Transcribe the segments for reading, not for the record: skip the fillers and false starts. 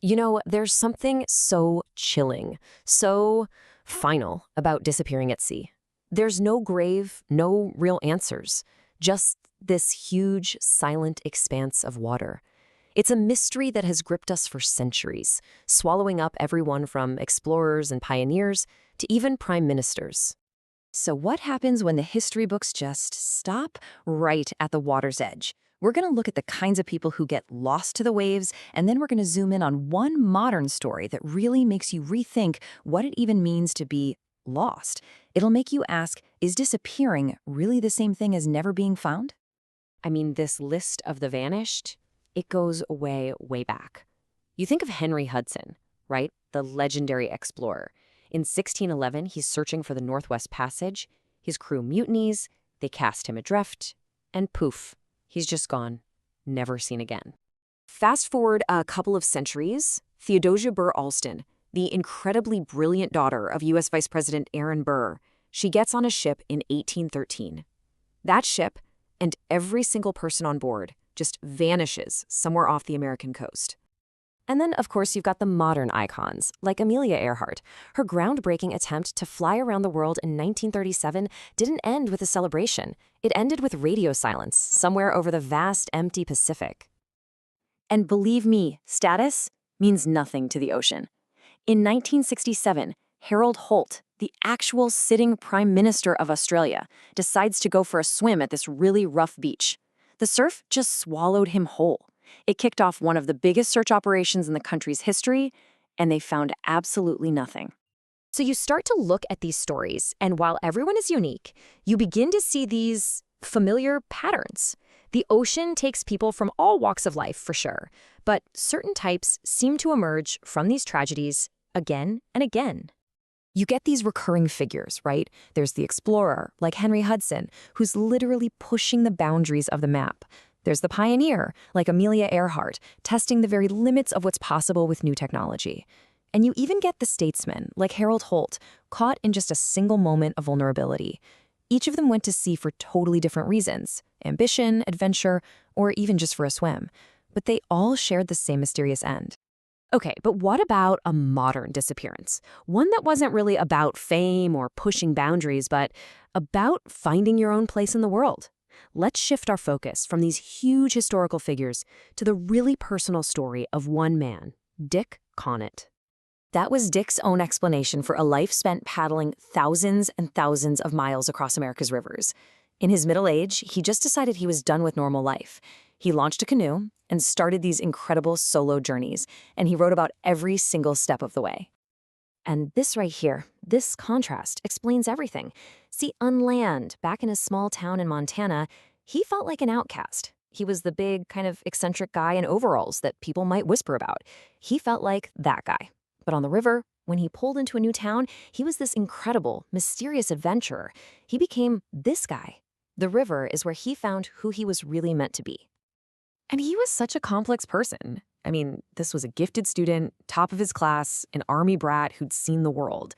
There's something so chilling, so final about disappearing at sea. There's no grave, no real answers, just this huge, silent expanse of water. It's a mystery that has gripped us for centuries, swallowing up everyone from explorers and pioneers to even prime ministers. So what happens when the history books just stop right at the water's edge? We're going to look at the kinds of people who get lost to the waves, and then we're going to zoom in on one modern story that really makes you rethink what it even means to be lost. It'll make you ask, is disappearing really the same thing as never being found? This list of the vanished, it goes way, way back. You think of Henry Hudson, right? The legendary explorer. In 1611, he's searching for the Northwest Passage. His crew mutinies, they cast him adrift, and poof, he's just gone, never seen again. Fast forward a couple of centuries, Theodosia Burr Alston, the incredibly brilliant daughter of U.S. Vice President Aaron Burr, she gets on a ship in 1813. That ship, and every single person on board, just vanishes somewhere off the American coast. And then, of course, you've got the modern icons, like Amelia Earhart. Her groundbreaking attempt to fly around the world in 1937 didn't end with a celebration. It ended with radio silence, somewhere over the vast, empty Pacific. And believe me, status means nothing to the ocean. In 1967, Harold Holt, the actual sitting Prime Minister of Australia, decides to go for a swim at this really rough beach. The surf just swallowed him whole. It kicked off one of the biggest search operations in the country's history, and they found absolutely nothing. So you start to look at these stories, and while everyone is unique, you begin to see these familiar patterns. The ocean takes people from all walks of life, for sure, but certain types seem to emerge from these tragedies again and again. You get these recurring figures, right? There's the explorer, like Henry Hudson, who's literally pushing the boundaries of the map. There's the pioneer, like Amelia Earhart, testing the very limits of what's possible with new technology. And you even get the statesman, like Harold Holt, caught in just a single moment of vulnerability. Each of them went to sea for totally different reasons: ambition, adventure, or even just for a swim. But they all shared the same mysterious end. Okay, but what about a modern disappearance? One that wasn't really about fame or pushing boundaries, but about finding your own place in the world. Let's shift our focus from these huge historical figures to the really personal story of one man, Dick Conant. That was Dick's own explanation for a life spent paddling thousands and thousands of miles across America's rivers. In his middle age, he just decided he was done with normal life. He launched a canoe and started these incredible solo journeys, and he wrote about every single step of the way. And this right here, this contrast, explains everything. See, on land, back in a small town in Montana, he felt like an outcast. He was the big, kind of eccentric guy in overalls that people might whisper about. He felt like that guy. But on the river, when he pulled into a new town, he was this incredible, mysterious adventurer. He became this guy. The river is where he found who he was really meant to be. And he was such a complex person. This was a gifted student, top of his class, an army brat who'd seen the world.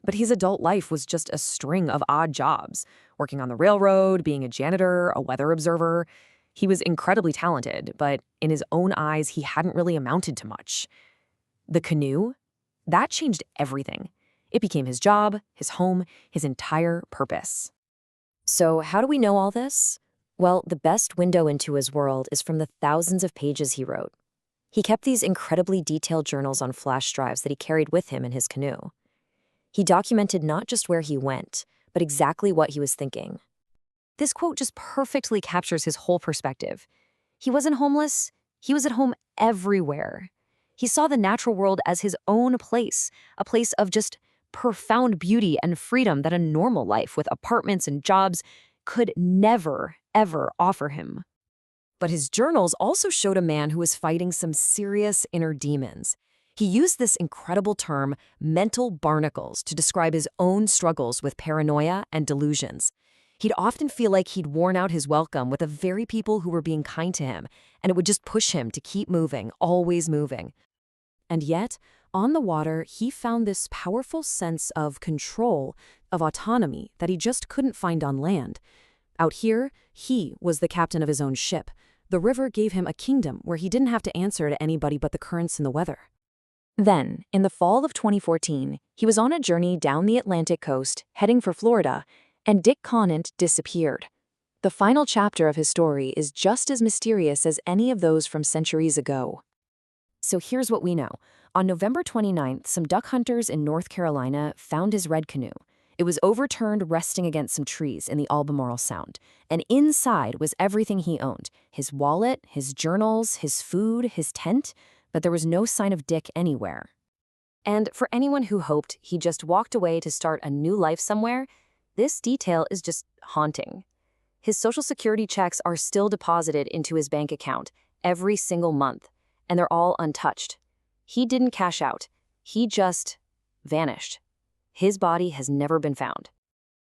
But his adult life was just a string of odd jobs, working on the railroad, being a janitor, a weather observer. He was incredibly talented, but in his own eyes, he hadn't really amounted to much. The canoe, that changed everything. It became his job, his home, his entire purpose. So how do we know all this? Well, the best window into his world is from the thousands of pages he wrote. He kept these incredibly detailed journals on flash drives that he carried with him in his canoe. He documented not just where he went, but exactly what he was thinking. This quote just perfectly captures his whole perspective. He wasn't homeless, he was at home everywhere. He saw the natural world as his own place, a place of just profound beauty and freedom that a normal life with apartments and jobs could never, ever offer him. But his journals also showed a man who was fighting some serious inner demons. He used this incredible term, mental barnacles, to describe his own struggles with paranoia and delusions. He'd often feel like he'd worn out his welcome with the very people who were being kind to him, and it would just push him to keep moving, always moving. And yet, on the water, he found this powerful sense of control, of autonomy that he just couldn't find on land. Out here, he was the captain of his own ship. The river gave him a kingdom where he didn't have to answer to anybody but the currents and the weather. Then, in the fall of 2014, he was on a journey down the Atlantic coast, heading for Florida, and Dick Conant disappeared. The final chapter of his story is just as mysterious as any of those from centuries ago. So here's what we know. On November 29th, some duck hunters in North Carolina found his red canoe. It was overturned resting against some trees in the Albemarle Sound. And inside was everything he owned: his wallet, his journals, his food, his tent. But there was no sign of Dick anywhere. And for anyone who hoped he just walked away to start a new life somewhere, this detail is just haunting. His Social Security checks are still deposited into his bank account every single month, and they're all untouched. He didn't cash out. He just vanished. His body has never been found.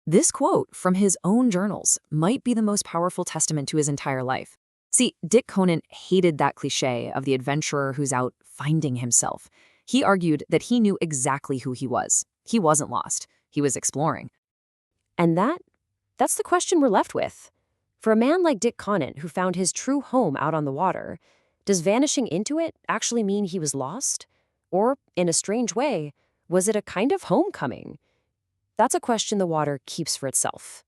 This quote from his own journals might be the most powerful testament to his entire life. See, Dick Conant hated that cliché of the adventurer who's out finding himself. He argued that he knew exactly who he was. He wasn't lost. He was exploring. And that's the question we're left with. For a man like Dick Conant, who found his true home out on the water, does vanishing into it actually mean he was lost? Or, in a strange way, was it a kind of homecoming? That's a question the water keeps for itself.